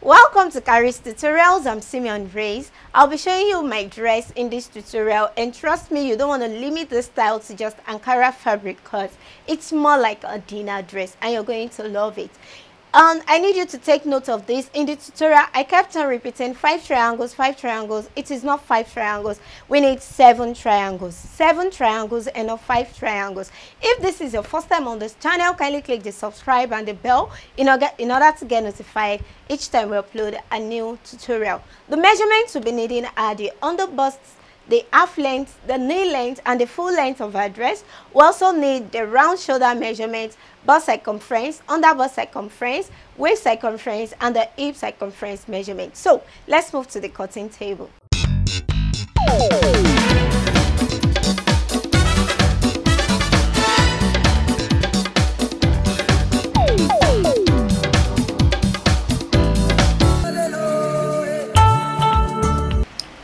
Welcome to Kharis Tutorials. I'm Simeon. I'll be showing you my dress in this tutorial, and trust me, you don't want to limit the style to just Ankara fabric because it's more like a dinner dress and you're going to love it. I need you to take note of this. In the tutorial, I kept on repeating 5 triangles, 5 triangles. It is not 5 triangles. We need 7 triangles. 7 triangles and not 5 triangles. If this is your first time on this channel, kindly click the subscribe and the bell in order to get notified each time we upload a new tutorial. The measurements we'll be needing are the underbusts, the half length, the knee length, and the full length of our dress. We also need the round shoulder measurement, bust circumference, under bust circumference, waist circumference, and the hip circumference measurement. So let's move to the cutting table.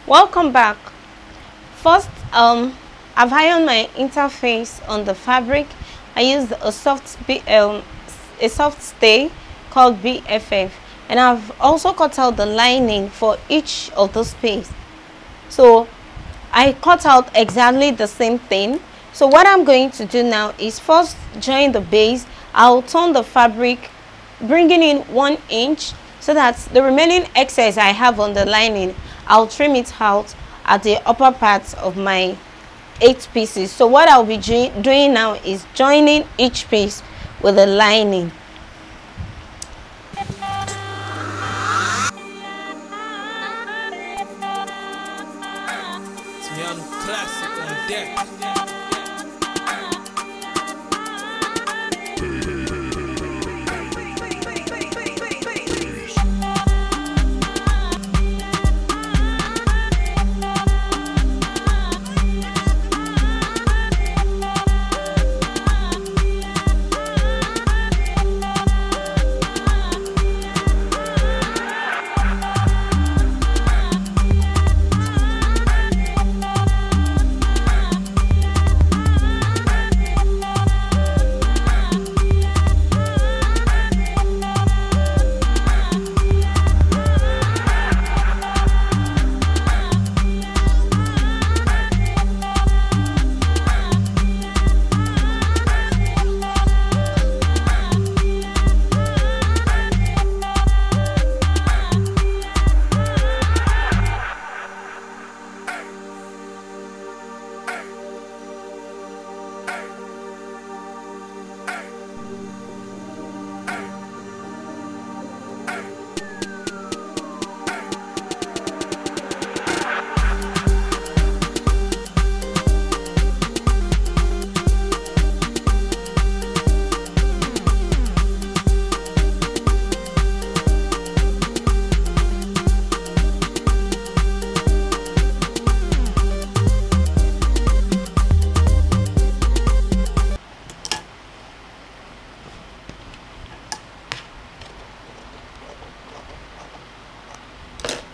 Welcome back. First, I've ironed my interface on the fabric. I used a soft stay called BFF, and I've also cut out the lining for each of those pieces. So I cut out exactly the same thing. So what I'm going to do now is first join the base. I'll turn the fabric, bringing in 1 inch, so that the remaining excess I have on the lining, I'll trim it out at the upper part of my 8 pieces. So what I'll be doing now is joining each piece with a lining. Simeon classic on deck.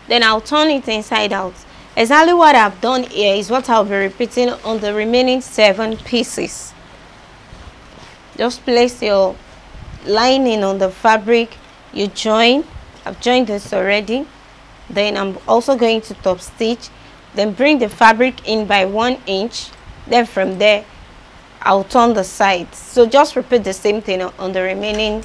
Then I'll turn it inside out. Exactly what I've done here is what I'll be repeating on the remaining 7 pieces. Just place your lining on the fabric, you join. I've joined this already. Then I'm also going to top stitch, then bring the fabric in by 1 inch. Then from there I'll turn the sides. So just repeat the same thing on the remaining.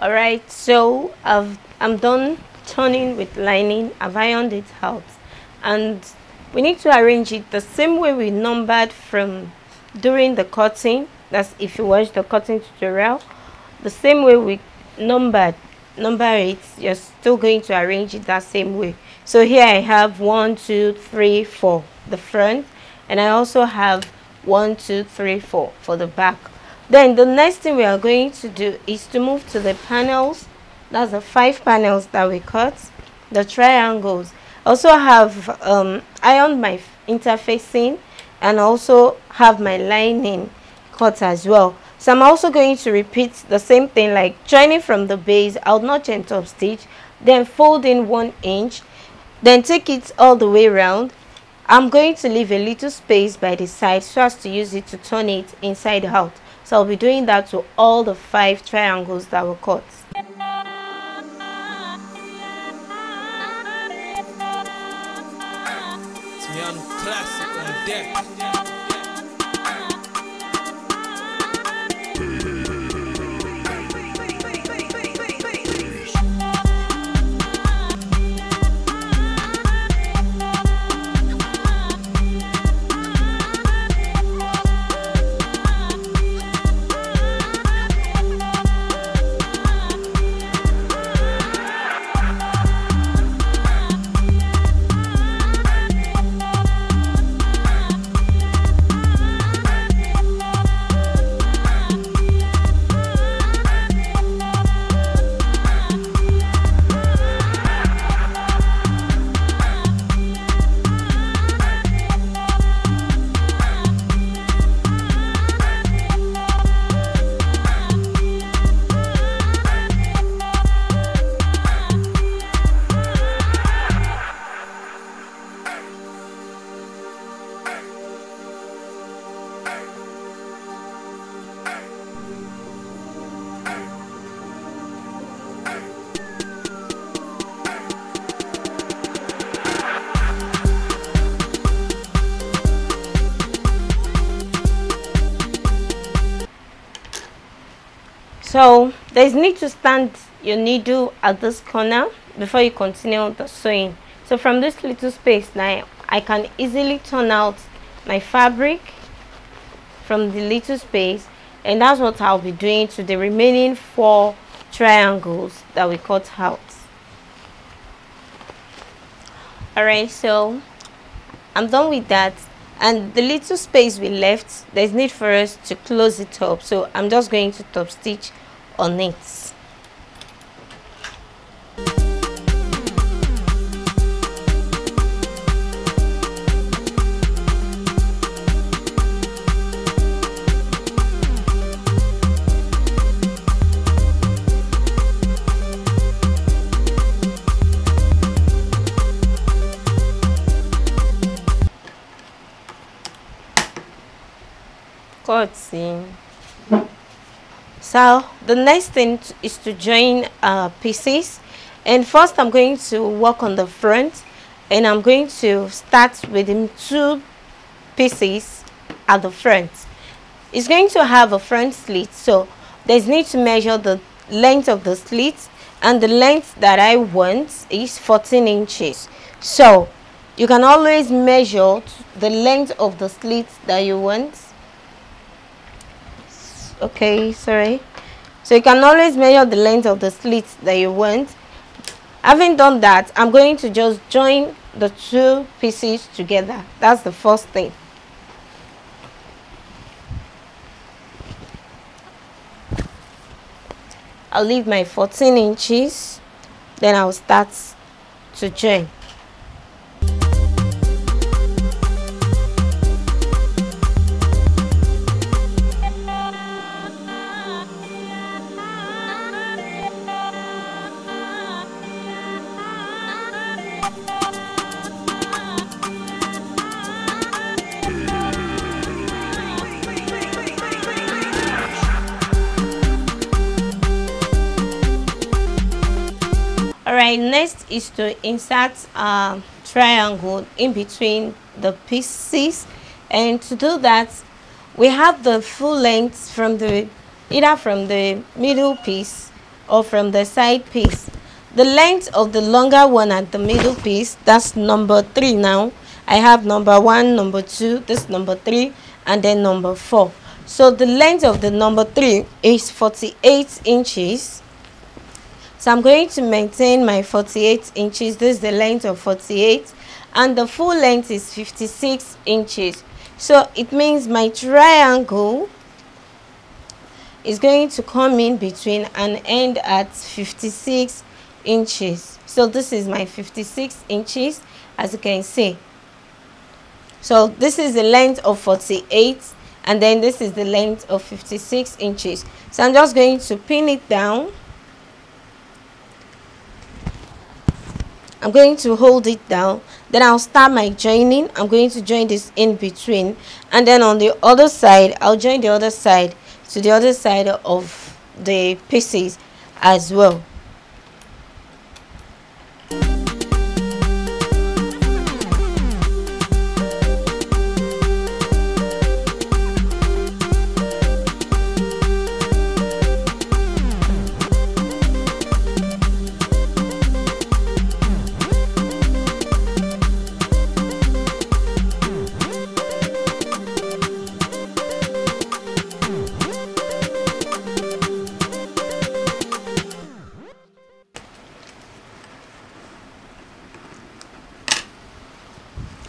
Alright, so I'm done turning with lining. I've ironed it out, and we need to arrange it the same way we numbered from during the cutting. That's if you watch the cutting tutorial, the same way we number it, you're still going to arrange it that same way. So here I have 1 2 3 4 the front, and I also have 1 2 3 4 for the back. Then the next thing we are going to do is to move to the panels. That's the 5 panels that we cut, the triangles. Also have ironed my interfacing and also have my lining cut as well. So I'm also going to repeat the same thing, like joining from the base. I'll notch and top stitch, then fold in 1 inch, then take it all the way around. I'm going to leave a little space by the side so as to use it to turn it inside out. So I'll be doing that to all the 5 triangles that were cut. Simeon classic on deck. So there's need to stand your needle at this corner before you continue the sewing. So from this little space now, I can easily turn out my fabric from the little space, and that's what I'll be doing to the remaining 4 triangles that we cut out. Alright, so I'm done with that, and the little space we left, there's need for us to close it up, so I'm just going to top stitch on it. Cutting. So the next thing is to join pieces, and first I'm going to work on the front, and I'm going to start with 2 pieces at the front. It's going to have a front slit, so there's need to measure the length of the slit, and the length that I want is 14 inches. So you can always measure the length of the slit that you want. Okay, sorry. So you can always measure the length of the slit that you want. Having done that, I'm going to just join the 2 pieces together. That's the first thing. I'll leave my 14 inches, then I'll start to join. Alright, next is to insert a triangle in between the pieces, and to do that we have the full length from the either from the middle piece or from the side piece. The length of the longer one at the middle piece, that's number 3 now. I have number 1, number 2, this number 3, and then number 4. So the length of the number 3 is 48 inches. So I'm going to maintain my 48 inches. This is the length of 48, and the full length is 56 inches. So it means my triangle is going to come in between and end at 56 inches. So this is my 56 inches, as you can see. So this is the length of 48, and then this is the length of 56 inches. So I'm just going to pin it down. I'm going to hold it down. Then I'll start my joining. I'm going to join this in between, and then on the other side, I'll join the other side to the other side of the pieces as well.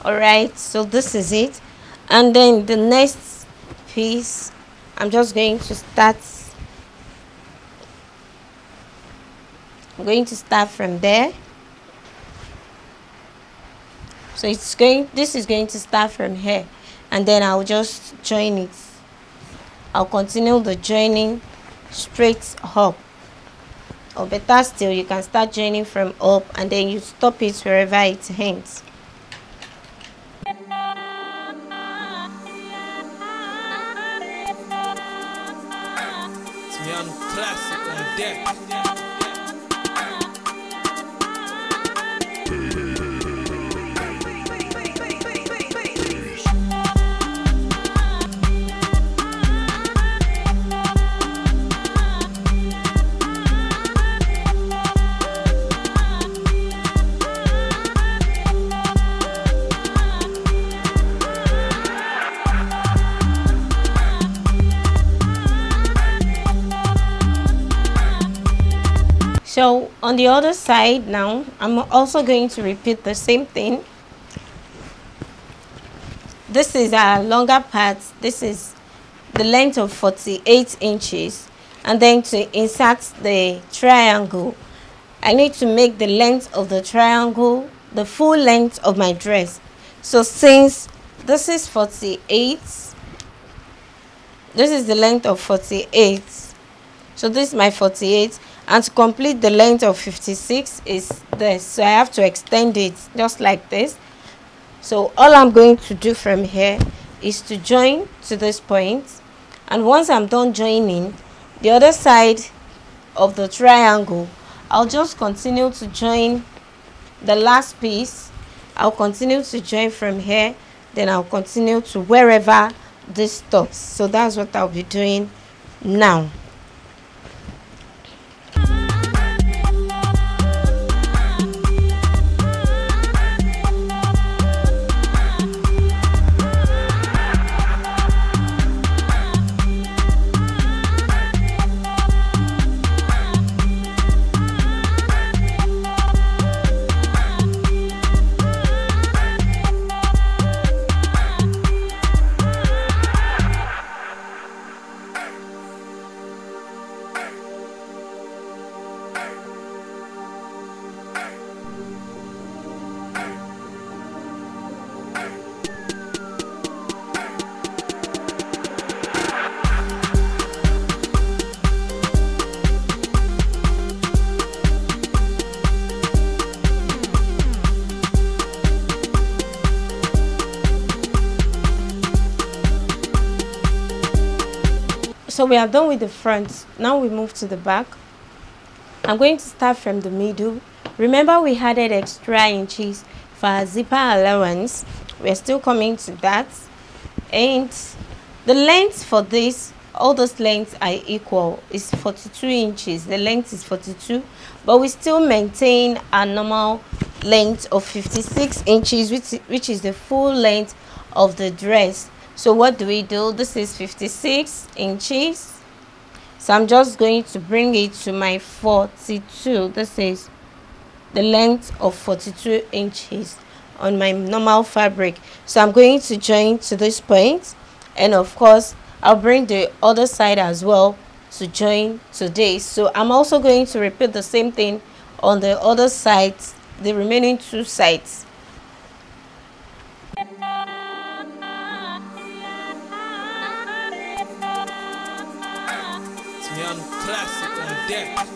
Alright, so this is it, and then the next piece, I'm just going to start. I'm going to start from there. So this is going to start from here, and then I'll just join it. I'll continue the joining straight up, or better still, you can start joining from up and then you stop it wherever it ends. Simeon classic on deck. So on the other side now, I'm also going to repeat the same thing. This is our longer part. This is the length of 48 inches. And then to insert the triangle, I need to make the length of the triangle the full length of my dress. So since this is 48, this is the length of 48. So this is my 48. And to complete the length of 56 is this, so I have to extend it just like this. So all I'm going to do from here is to join to this point, and once I'm done joining the other side of the triangle, I'll just continue to join the last piece. I'll continue to join from here, then I'll continue to wherever this stops. So that's what I'll be doing now. So we are done with the front. Now we move to the back. I'm going to start from the middle. Remember, we added extra inches for our zipper allowance. We're still coming to that. And the length for this all those lengths are equal. It's 42 inches. The length is 42, but we still maintain a normal length of 56 inches, which is the full length of the dress. So what do we do? This is 56 inches. So I'm just going to bring it to my 42. This is the length of 42 inches on my normal fabric. So I'm going to join to this point, and of course I'll bring the other side as well to join to this. So I'm also going to repeat the same thing on the other sides, the remaining two sides. Simeon classic on deck.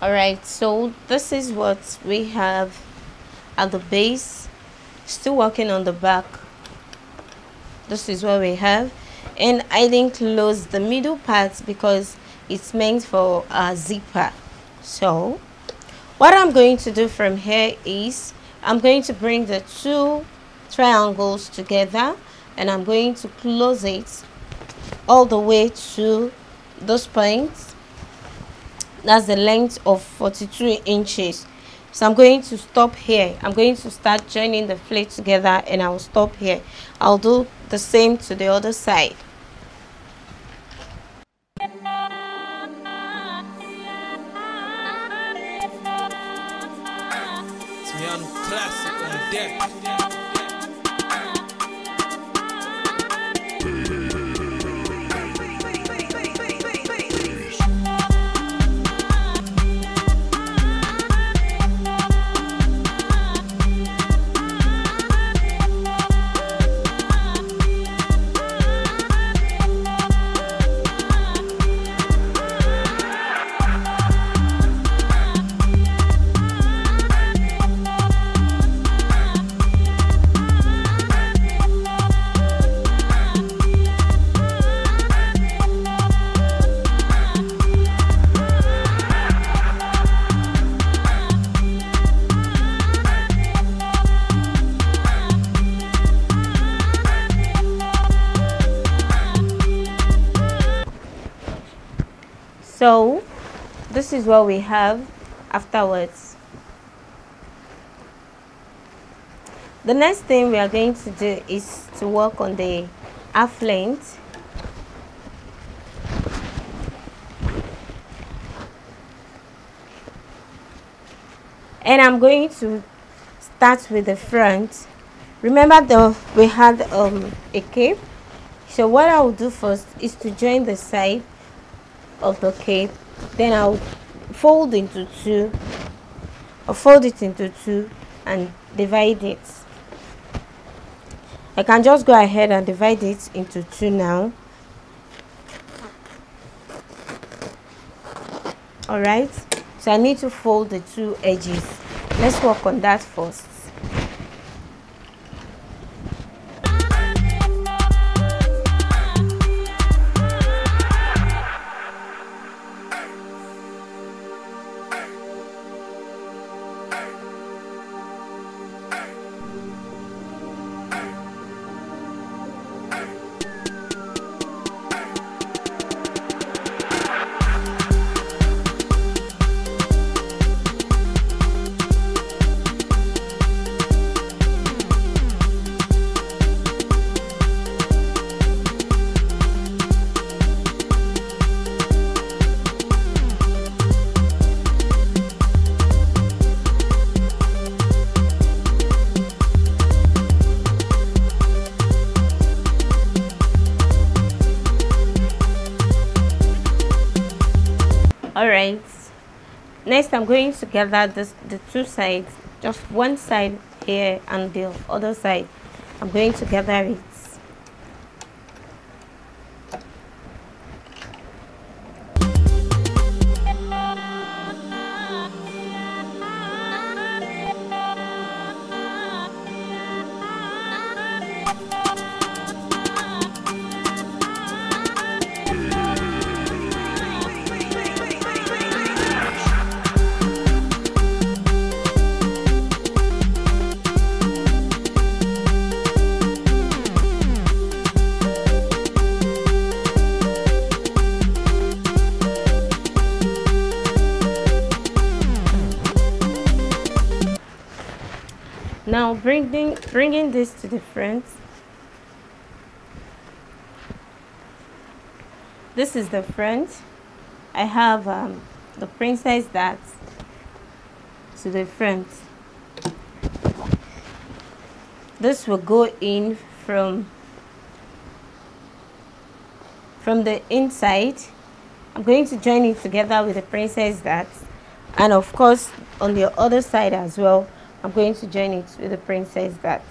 Alright, so this is what we have at the base. Still working on the back. This is what we have, and I didn't close the middle part because it's meant for a zipper. So what I'm going to do from here is I'm going to bring the two triangles together, and I'm going to close it all the way to those points. That's the length of 42 inches. So I'm going to stop here. I'm going to start joining the plate together, and I'll stop here. I'll do the same to the other side. Simeon classic on deck. So this is what we have afterwards. The next thing we are going to do is to work on the half length. And I'm going to start with the front. Remember we had a cape. So what I will do first is to join the side of the cape. Then I'll fold into two, or fold it into two and divide it. I can just go ahead and divide it into two now. Alright, so I need to fold the two edges. Let's work on that first. Alright, next I'm going to gather the two sides, just one side here and the other side. I'm going to gather it. Now bringing this to the front. This is the front. I have the princess dart to the front. This will go in from the inside. I'm going to join it together with the princess dart, and of course on the other side as well I'm going to join it with the princess dart.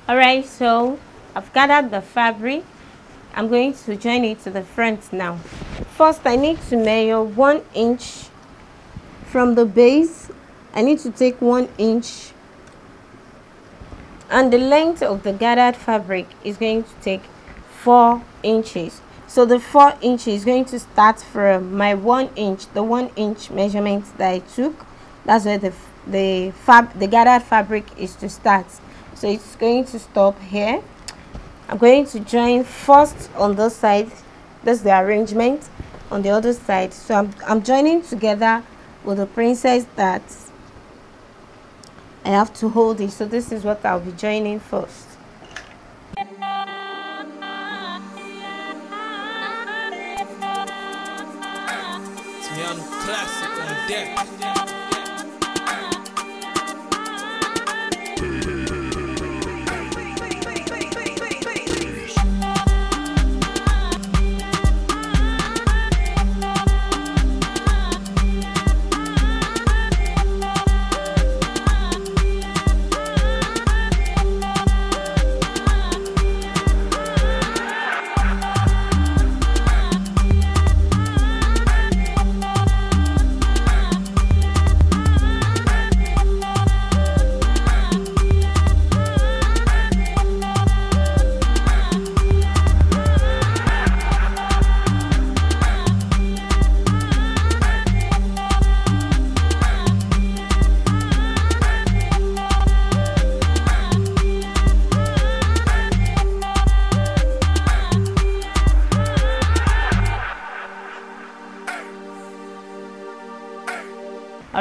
Alright, so I've gathered the fabric. I'm going to join it to the front now. First, I need to measure 1 inch from the base. I need to take 1 inch, and the length of the gathered fabric is going to take 4 inches. So the 4 inches is going to start from my 1 inch, the 1 inch measurement that I took. That's where the gathered fabric is to start. So it's going to stop here. I'm going to join first on this side. That's the arrangement on the other side. So I'm joining together with the princess dart. I have to hold it. So this is what I'll be joining first. Simeon classic on deck.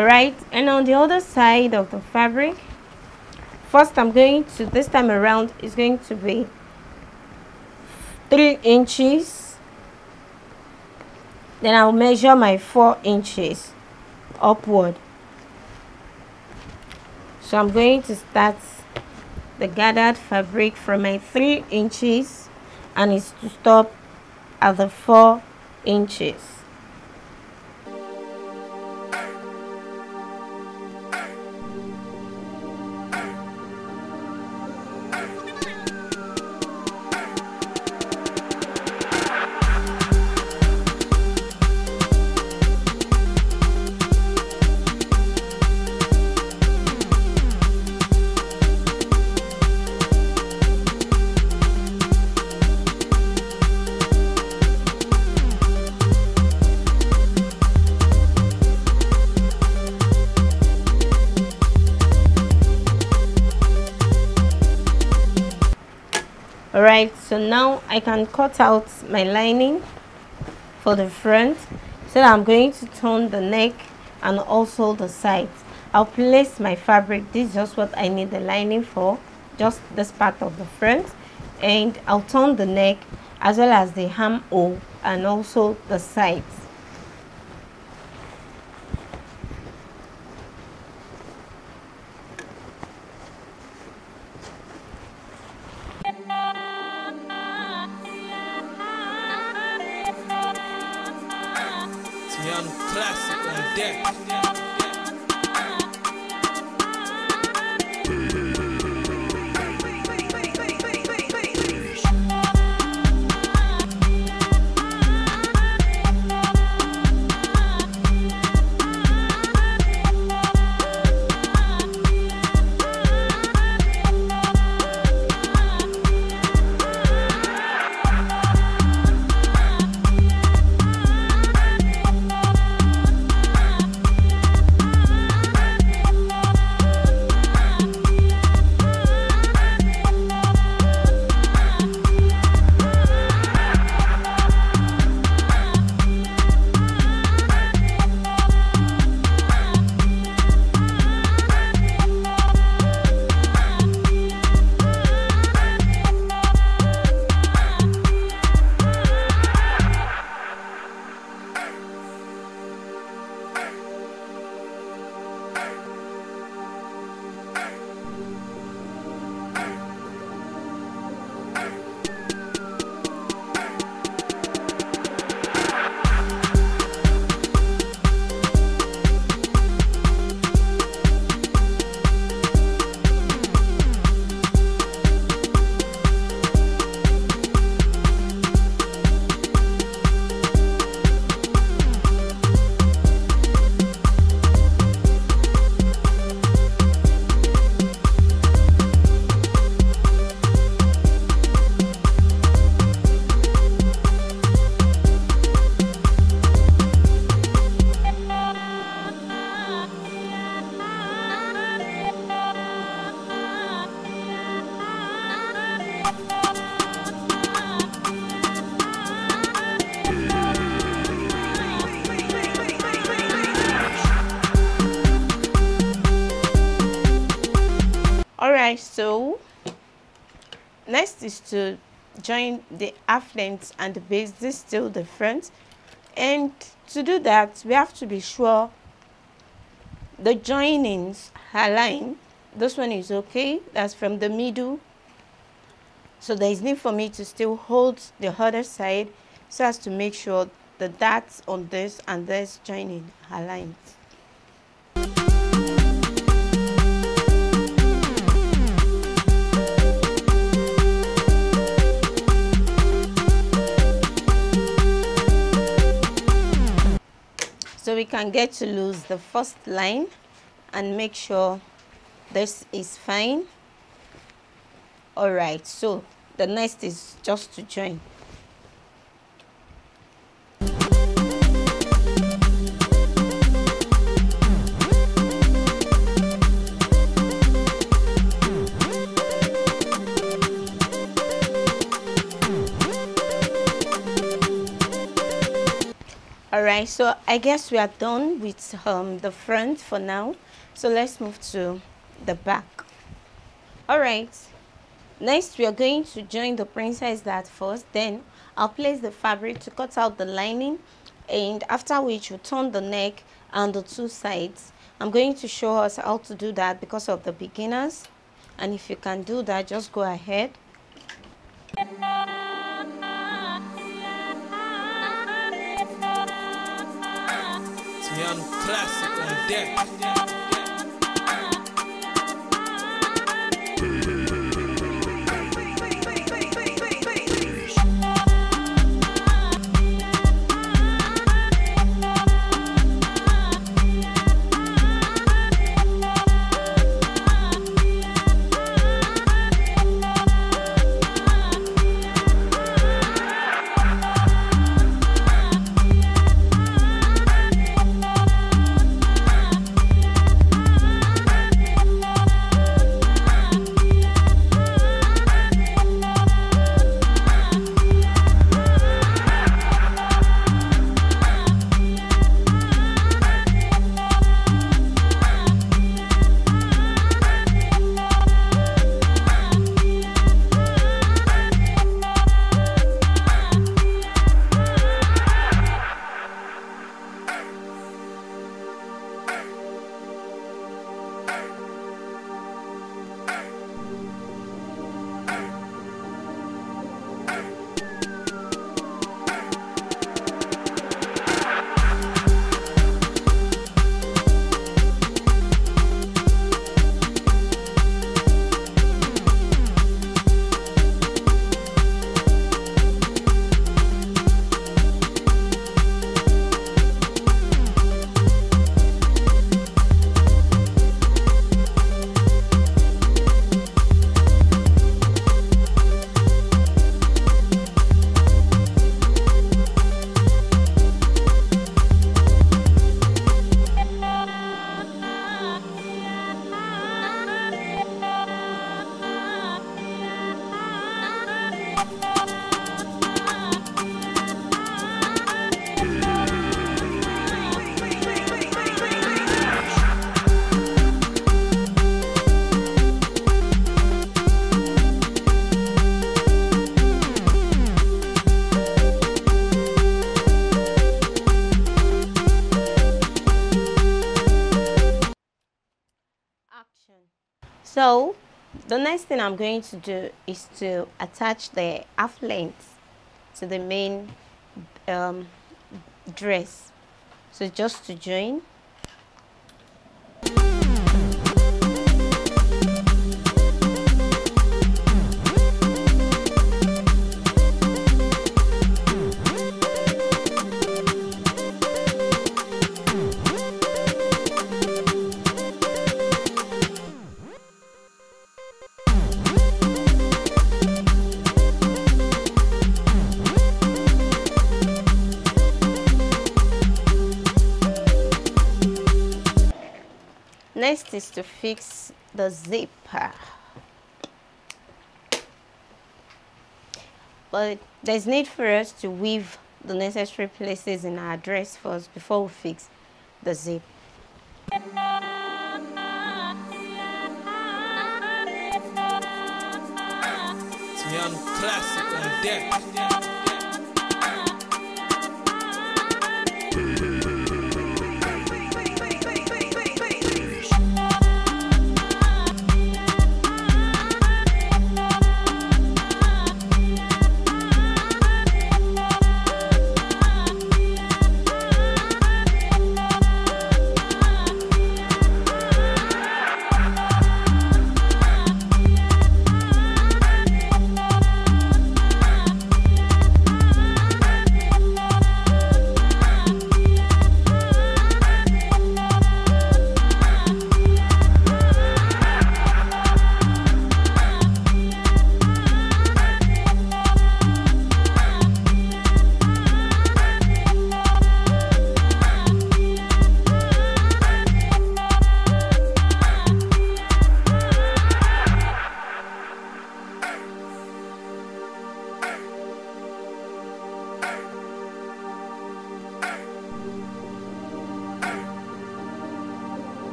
Alright, and on the other side of the fabric, first I'm going to, this time around, is going to be 3 inches. Then I'll measure my 4 inches upward. So I'm going to start the gathered fabric from my 3 inches, and it's to stop at the 4 inches. Alright, so now I can cut out my lining for the front. So I'm going to turn the neck and also the sides. I'll place my fabric. This is just what I need the lining for, just this part of the front. And I'll turn the neck as well as the armhole and also the sides. Simeon classic on deck. Alright, so next is to join the half length and the base. This is still the front, and to do that we have to be sure the joinings are aligned. This one is okay, that's from the middle, so there is need for me to still hold the other side so as to make sure the dots on this and this joining are aligned. So we can get to lose the first line and make sure this is fine. Alright, so the next is just to join. Alright, so I guess we are done with the front for now. So let's move to the back. Alright, next we are going to join the princess dart first. Then I'll place the fabric to cut out the lining, and after which we'll turn the neck and the two sides. I'm going to show us how to do that because of the beginners, and if you can do that, just go ahead. Simeon classic on deck. So the next thing I'm going to do is to attach the half length to the main dress. So just to join. Next is to fix the zipper, but there's need for us to weave the necessary places in our dress first before we fix the zip. Simeon classic on deck.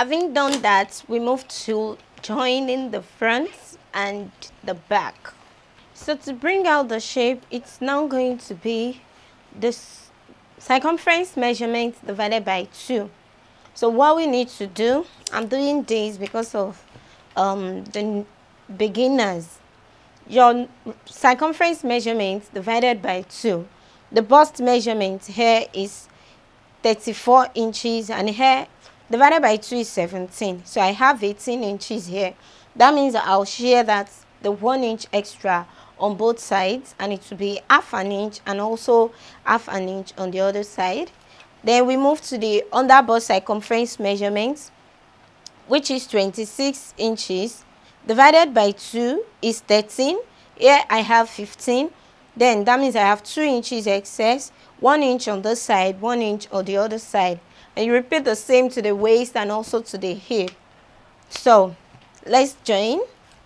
Having done that, we move to joining the front and the back. So to bring out the shape, it's now going to be this circumference measurement divided by 2. So what we need to do, I'm doing this because of the beginners. Your circumference measurement divided by 2. The bust measurement here is 34 inches and here divided by 2 is 17. So I have 18 inches here. That means I'll share that the 1 inch extra on both sides, and it will be half an inch and also half an inch on the other side. Then we move to the under bust circumference measurement, which is 26 inches. Divided by 2 is 13. Here I have 15. Then that means I have 2 inches excess, 1 inch on this side, 1 inch on the other side. And you repeat the same to the waist and also to the hip. So let's join.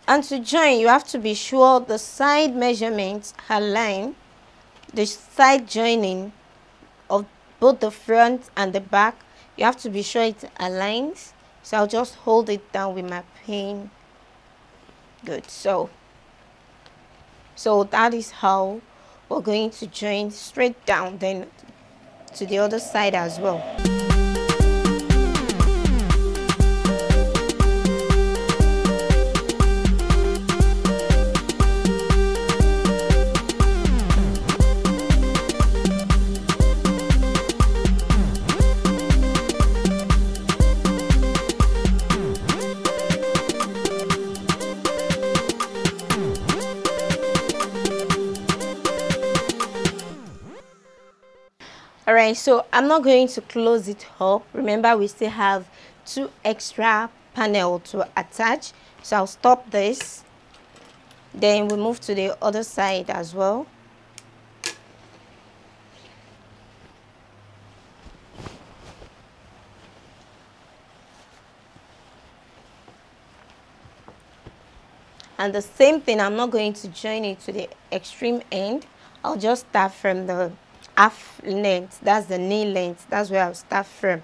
And to join, you have to be sure the side measurements align. The side joining of both the front and the back, you have to be sure it aligns. So I'll just hold it down with my pen. Good. So that is how we're going to join straight down, then to the other side as well. Alright, so I'm not going to close it up. Remember, we still have 2 extra panels to attach. So I'll stop this. Then we move to the other side as well. And the same thing, I'm not going to join it to the extreme end. I'll just start from the half length, that's the knee length, that's where I'll start from.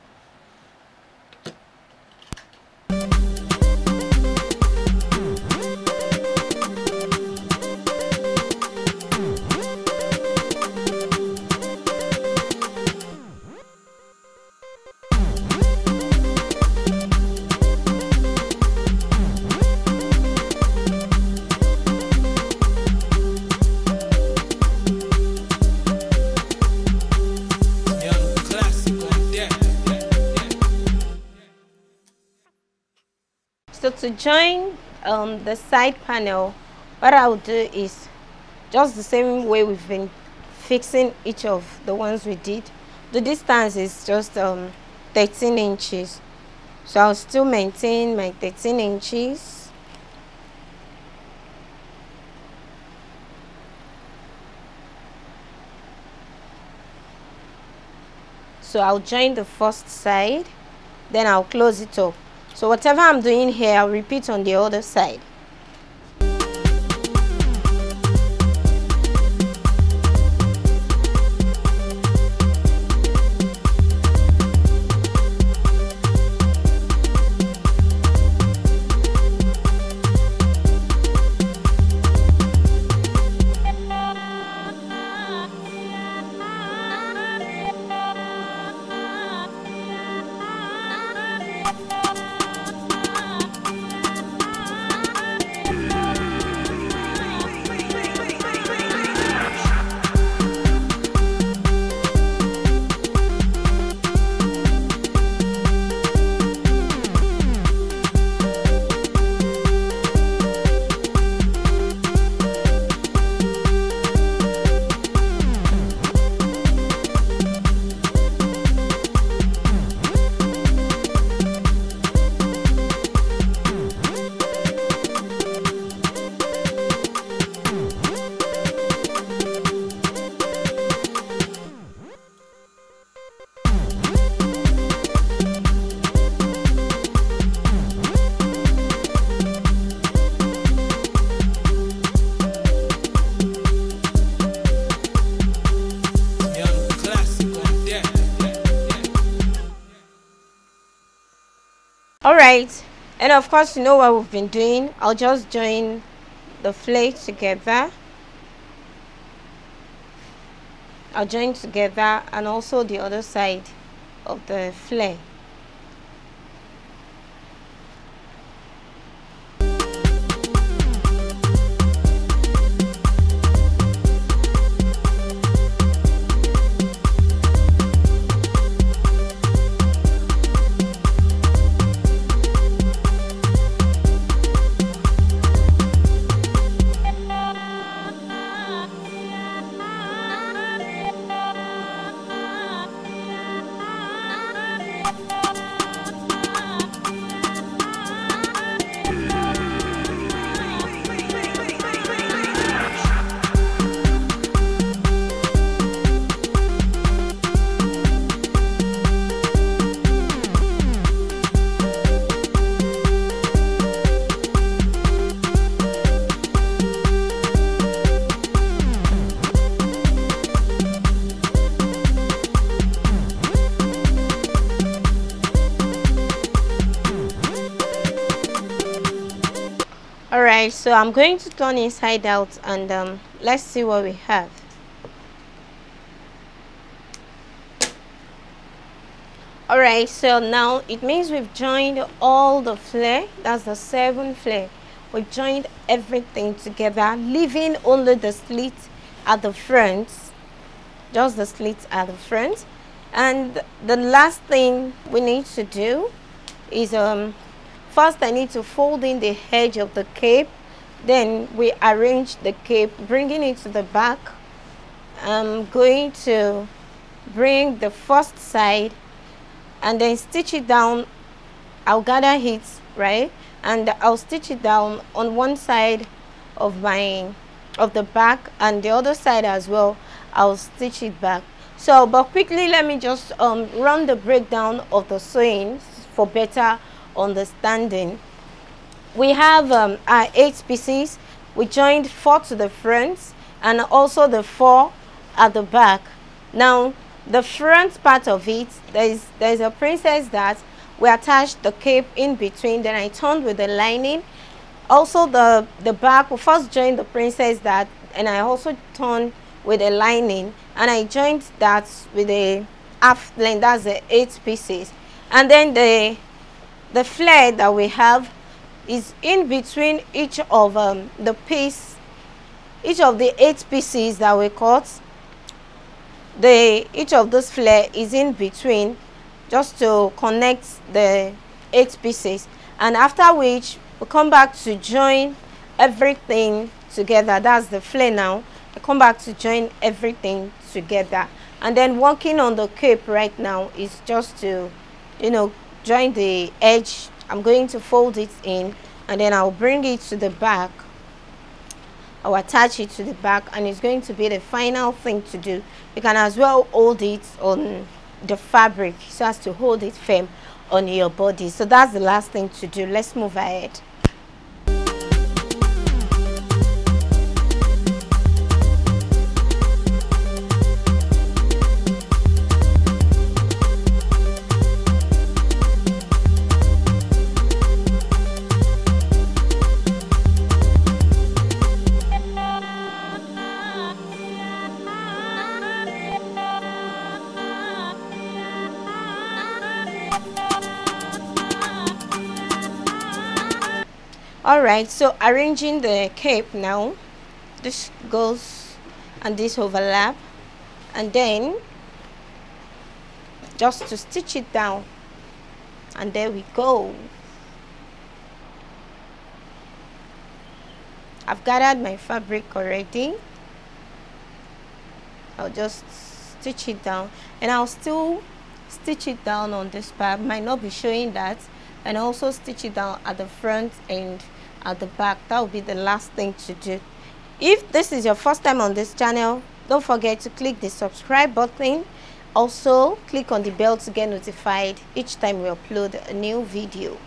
So to join the side panel, what I'll do is just the same way we've been fixing each of the ones we did. The distance is just 13 inches. So I'll still maintain my 13 inches. So I'll join the first side, then I'll close it up. So whatever I'm doing here, I'll repeat on the other side. Alright, and of course you know what we've been doing. I'll just join the flare together. I'll join together and also the other side of the flare. Alright, so I'm going to turn inside out and let's see what we have. Alright, so now it means we've joined all the flare. That's the 7 flare. We've joined everything together, leaving only the slit at the front. Just the slit at the front. And the last thing we need to do is first I need to fold in the edge of the cape. Then we arrange the cape, bringing it to the back. I'm going to bring the first side and then stitch it down. I'll gather it, right? And I'll stitch it down on one side of the back, and the other side as well. I'll stitch it back. So, but quickly let me just run the breakdown of the sewing for better understanding. We have our 8 pieces. We joined 4 to the front and also the 4 at the back. Now the front part of it, there's a princess that we attached the cape in between, then I turned with the lining. Also the back, we first joined the princess that, and I also turned with a lining, and I joined that with a half length. That's the 8 pieces. And then the flare that we have is in between each of the piece, each of the 8 pieces that we cut. Each of those flare is in between, just to connect the 8 pieces, and after which we come back to join everything together. That's the flare. Now I come back to join everything together, and then working on the cape right now is just to, you know, join the edge. I'm going to fold it in, and then I'll bring it to the back. I'll attach it to the back, and it's going to be the final thing to do. You can as well hold it on the fabric so as to hold it firm on your body. So that's the last thing to do. Let's move ahead. Alright, so arranging the cape now, this goes and this overlap, and then just to stitch it down, and there we go. I've gathered my fabric already. I'll just stitch it down, and I'll still stitch it down on this part. Might not be showing that, and also stitch it down at the front and at the back. That will be the last thing to do. If this is your first time on this channel, don't forget to click the subscribe button. Also click on the bell to get notified each time we upload a new video.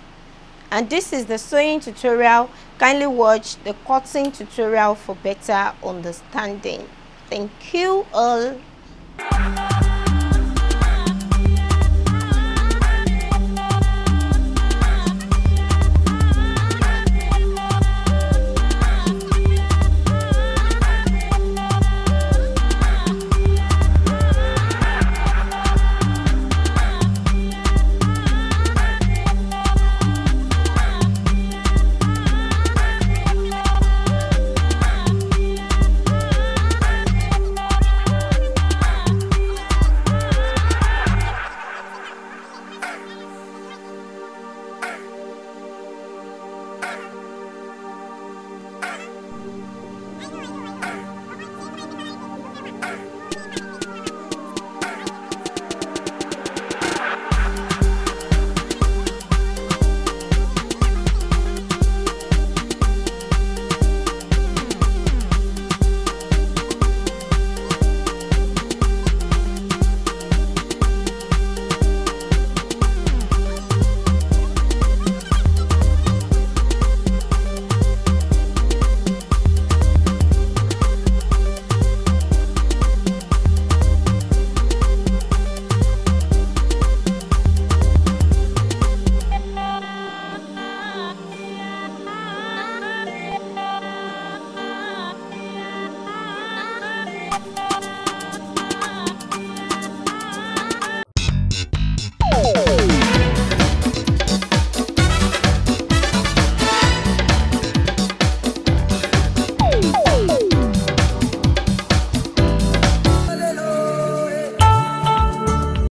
And this is the sewing tutorial. Kindly watch the cutting tutorial for better understanding. Thank you all.